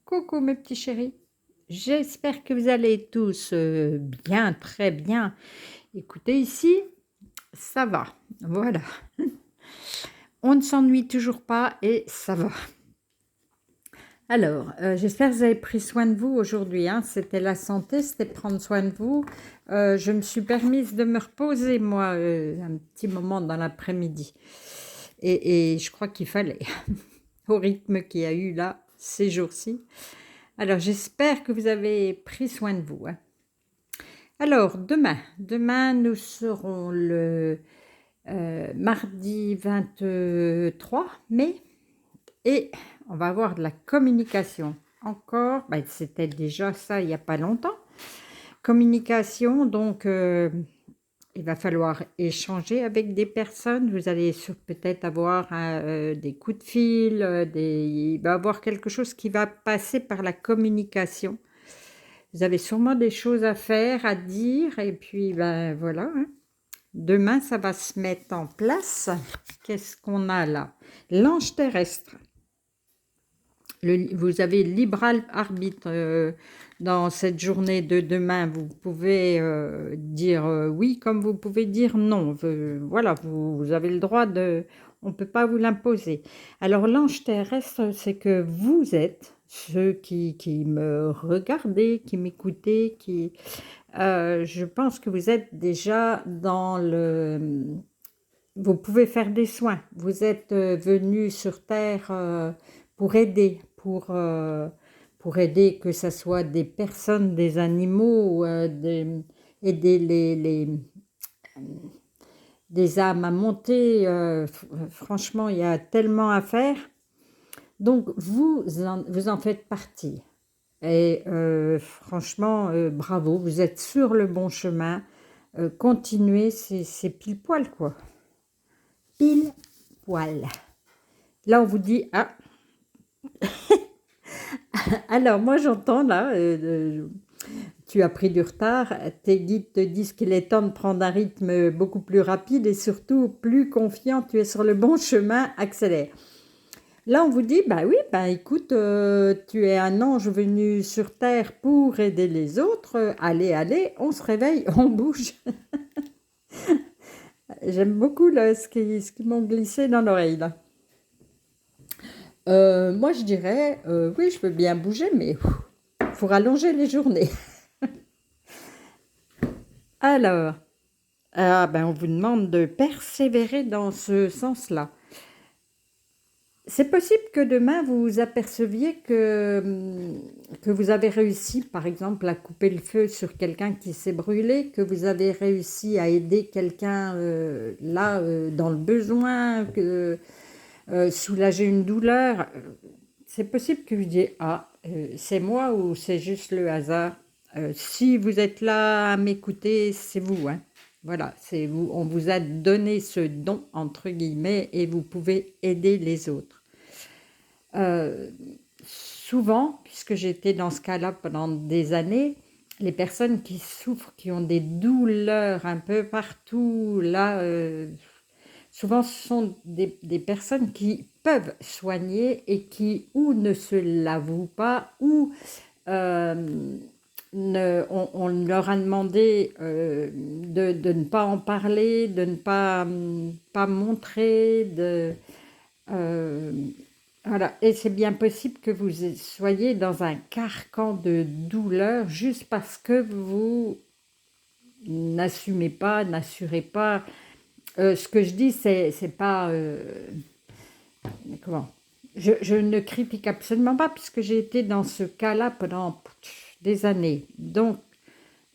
Coucou mes petits chéris, j'espère que vous allez tous bien, très bien. Écoutez ici, ça va, voilà. On ne s'ennuie toujours pas et ça va. Alors, j'espère que vous avez pris soin de vous aujourd'hui, hein. C'était la santé, c'était prendre soin de vous. Je me suis permise de me reposer, moi, un petit moment dans l'après-midi. Et je crois qu'il fallait, au rythme qu'il y a eu là, ces jours-ci. Alors, j'espère que vous avez pris soin de vous, hein. Alors, demain nous serons le mardi 23 mai et on va avoir de la communication. Encore, ben, c'était déjà ça il n'y a pas longtemps. Communication, donc il va falloir échanger avec des personnes. Vous allez peut-être avoir des coups de fil, il va y avoir quelque chose qui va passer par la communication. Vous avez sûrement des choses à faire, à dire, et puis ben voilà, hein. Demain, ça va se mettre en place. Qu'est-ce qu'on a là? L'ange terrestre. Vous avez libre arbitre dans cette journée de demain. Vous pouvez dire oui comme vous pouvez dire non. Voilà, vous avez le droit de... On ne peut pas vous l'imposer. Alors l'ange terrestre, c'est que vous êtes ceux qui me regardez, qui m'écoutez, je pense que vous êtes déjà dans le... Vous pouvez faire des soins. Vous êtes venu sur Terre pour aider, pour aider que ce soit des personnes, des animaux, aider des âmes à monter. Franchement, il y a tellement à faire. Donc, vous en faites partie. Et franchement, bravo, vous êtes sur le bon chemin. Continuez, c'est pile poil, quoi. Pile poil. Là, on vous dit, ah, alors moi j'entends là, tu as pris du retard, tes guides te disent qu'il est temps de prendre un rythme beaucoup plus rapide et surtout plus confiant, tu es sur le bon chemin, accélère. Là, on vous dit, bah oui, bah écoute, tu es un ange venu sur Terre pour aider les autres. Allez, allez, on se réveille, on bouge. J'aime beaucoup là, ce qu'ils m'ont glissé dans l'oreille là. Moi, je dirais, oui, je veux bien bouger, mais il faut rallonger les journées. Alors, ben, on vous demande de persévérer dans ce sens-là. C'est possible que demain vous vous aperceviez que vous avez réussi, par exemple, à couper le feu sur quelqu'un qui s'est brûlé, que vous avez réussi à aider quelqu'un là dans le besoin, soulager une douleur. C'est possible que vous disiez, ah, c'est moi ou c'est juste le hasard. Si vous êtes là à m'écouter, c'est vous, hein. Voilà, c'est vous. On vous a donné ce don, entre guillemets, et vous pouvez aider les autres. Souvent, puisque j'étais dans ce cas-là pendant des années, les personnes qui souffrent, qui ont des douleurs un peu partout, là, souvent ce sont des personnes qui peuvent soigner et qui ou ne se l'avouent pas, ou on leur a demandé de ne pas en parler, de ne pas montrer, euh, voilà. Et c'est bien possible que vous soyez dans un carcan de douleur juste parce que vous n'assumez pas, n'assurez pas. Ce que je dis, c'est pas... comment je ne critique absolument pas puisque j'ai été dans ce cas-là pendant des années. Donc,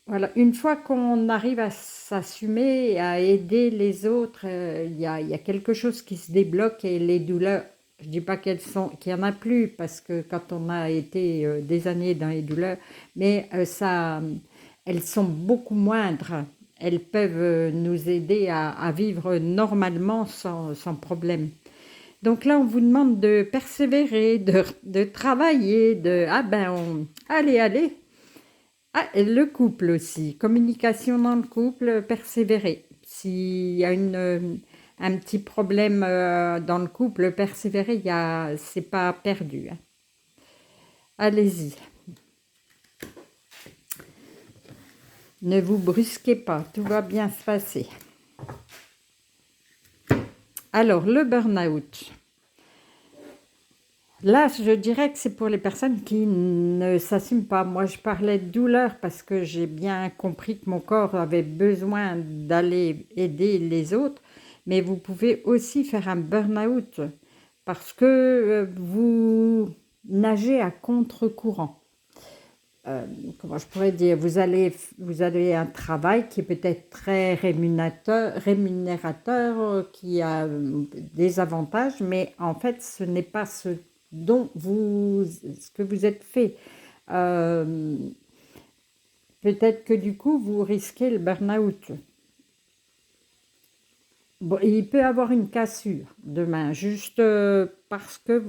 voilà, une fois qu'on arrive à s'assumer, à aider les autres, il y a quelque chose qui se débloque et les douleurs, je ne dis pas qu'il n'y en a plus parce que quand on a été des années dans les douleurs, mais elles sont beaucoup moindres. Elles peuvent nous aider à vivre normalement sans problème. Donc là, on vous demande de persévérer, de travailler, allez, allez. Ah, et le couple aussi, communication dans le couple, persévérer. S'il y a un petit problème dans le couple, persévérer, c'est pas perdu, hein. Allez-y. Ne vous brusquez pas, tout va bien se passer. Alors, le burn-out. Là, je dirais que c'est pour les personnes qui ne s'assument pas. Moi, je parlais de douleur parce que j'ai bien compris que mon corps avait besoin d'aller aider les autres. Mais vous pouvez aussi faire un burn-out parce que vous nagez à contre-courant. Comment je pourrais dire, vous avez un travail qui est peut-être très rémunérateur, qui a des avantages, mais en fait, ce n'est pas ce que vous êtes fait. Peut-être que du coup, vous risquez le burn-out. Bon, il peut y avoir une cassure demain, juste parce que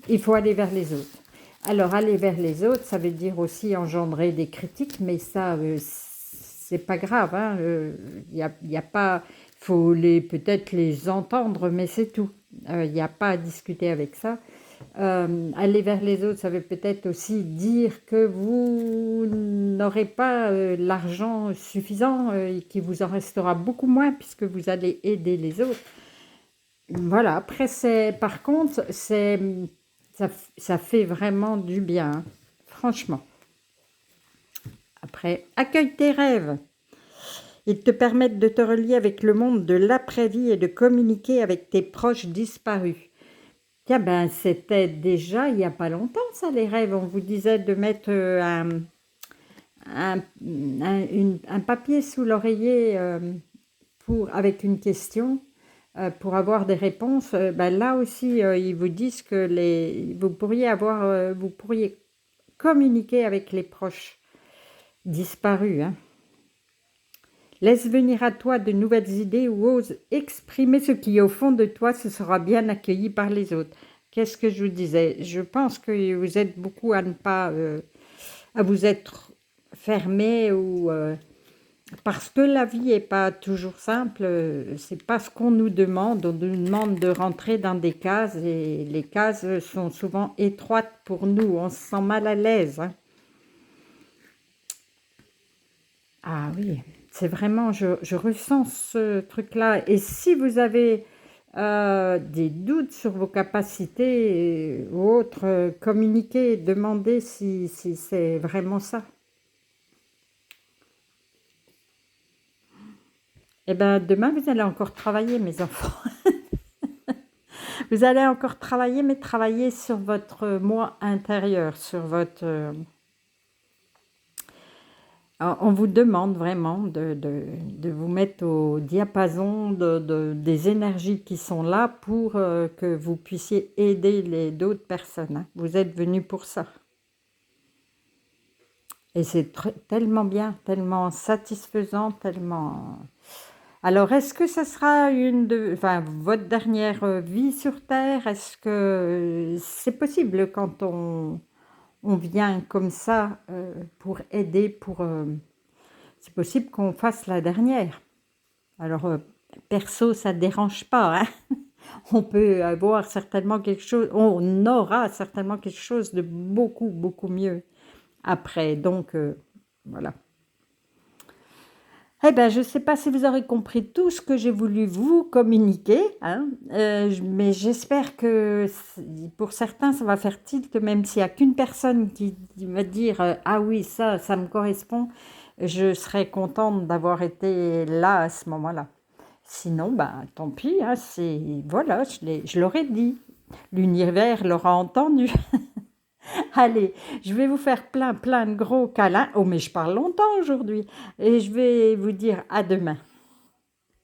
il faut aller vers les autres. Alors, aller vers les autres, ça veut dire aussi engendrer des critiques, mais ça, c'est pas grave. Y a pas, faut peut-être les entendre, mais c'est tout. Il n'y a pas à discuter avec ça. Aller vers les autres, ça veut peut-être aussi dire que vous n'aurez pas l'argent suffisant et qu'il vous en restera beaucoup moins puisque vous allez aider les autres. Voilà, après, par contre, ça fait vraiment du bien, hein, franchement. Après, accueille tes rêves. Ils te permettent de te relier avec le monde de l'après-vie et de communiquer avec tes proches disparus. Tiens, ben, c'était déjà il n'y a pas longtemps, ça, les rêves. On vous disait de mettre un papier sous l'oreiller avec une question. Pour avoir des réponses, ben là aussi, ils vous disent que vous pourriez communiquer avec les proches disparus. Hein. Laisse venir à toi de nouvelles idées ou ose exprimer ce qui est au fond de toi, ce sera bien accueilli par les autres. Qu'est-ce que je vous disais? Je pense que vous êtes beaucoup à ne pas, à vous être fermé ou... parce que la vie n'est pas toujours simple, c'est pas ce qu'on nous demande. On nous demande de rentrer dans des cases et les cases sont souvent étroites pour nous. On se sent mal à l'aise. Hein. Ah oui, c'est vraiment, je ressens ce truc-là. Et si vous avez des doutes sur vos capacités ou autres, communiquez, demandez si c'est vraiment ça. Eh bien, demain, vous allez encore travailler, mes enfants. Vous allez encore travailler, mais travailler sur votre moi intérieur, sur votre... On vous demande vraiment de vous mettre au diapason des énergies qui sont là pour que vous puissiez aider d'autres personnes. Hein. Vous êtes venus pour ça. Et c'est tellement bien, tellement satisfaisant, tellement... Alors, est-ce que ça sera votre dernière vie sur Terre? Est-ce que c'est possible quand on vient comme ça pour aider, c'est possible qu'on fasse la dernière. Alors, perso, ça ne dérange pas. Hein. On peut avoir certainement quelque chose, on aura certainement quelque chose de beaucoup, beaucoup mieux après. Donc, voilà. Eh bien, je ne sais pas si vous aurez compris tout ce que j'ai voulu vous communiquer, hein, mais j'espère que pour certains, ça va faire tilt, même s'il n'y a qu'une personne qui va dire « Ah oui, ça me correspond », je serais contente d'avoir été là à ce moment-là. Sinon, ben, tant pis, hein, voilà, je l'aurais dit. L'univers l'aura entendu. Allez, je vais vous faire plein de gros câlins. Oh, mais je parle longtemps aujourd'hui. Et je vais vous dire à demain.